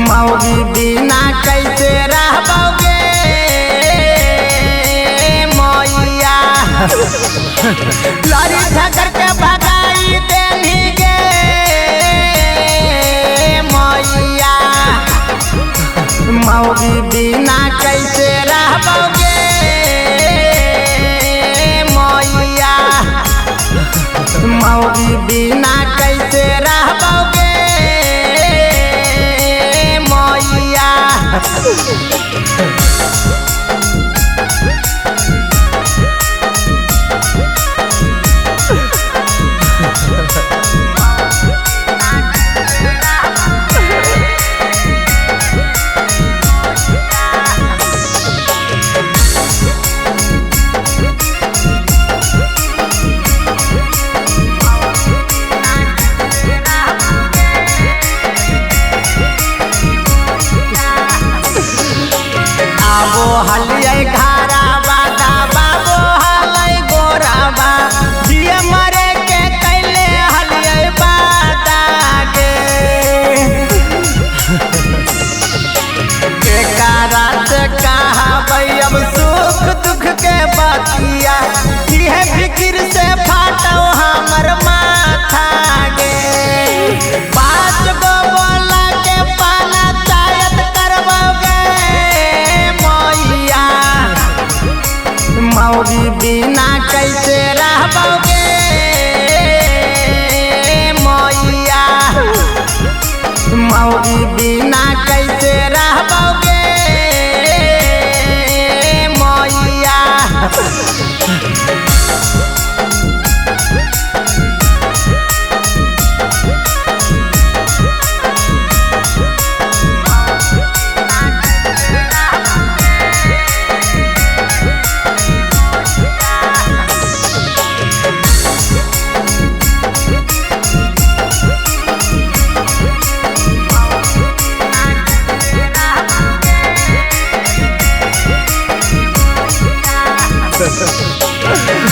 मौगी बिना कैसे रहबोगे मैया। लड़ी झगड़ के भगाई देनी गे मैया। मौगी बिना कैसे रहबोगे मैया। मौगी बिना कैसे रहबोगे मैया। हलियै घराबा बाबो हलै गोराबा जिए मरे के कैले हलियै बादा गे। के कारा से कहबै अब सुख दुख के बतिया। इहे फिक्र से फाटौ हमर माथा गे। पाँच गो बोला के पाना चायत करबोगे मैया। मौगी बिना कैसे रहबोगे मैया। मौगी बिना कैसे रहबोगे मैया।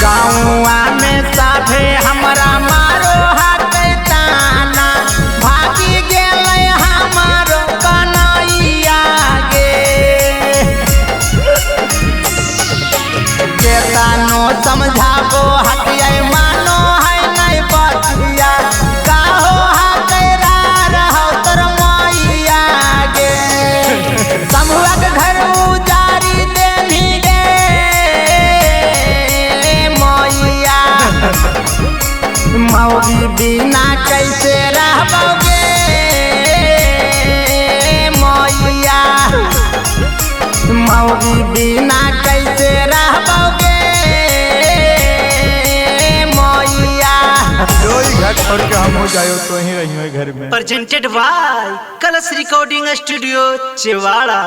गाँवा में साभे हमरा मारो हाथ ताना। भागी गेलै हमारो कन्हैया गे। केतनो समझाबो हटियै मानो है नहीं बतिया। काहो हकैरा रहो तोर मैया गे। समुहक घर उजारी देनी गे मैया। मौगी बिना कैसे रहबोगे मैया। मौगी बिना कैसे रहबोगे मैया। जो ही घर छोड़ के हम हो जाए तो ही रही घर में। प्रेजेंटेड बाय कलश रिकॉर्डिंग स्टूडियो चेवाड़ा।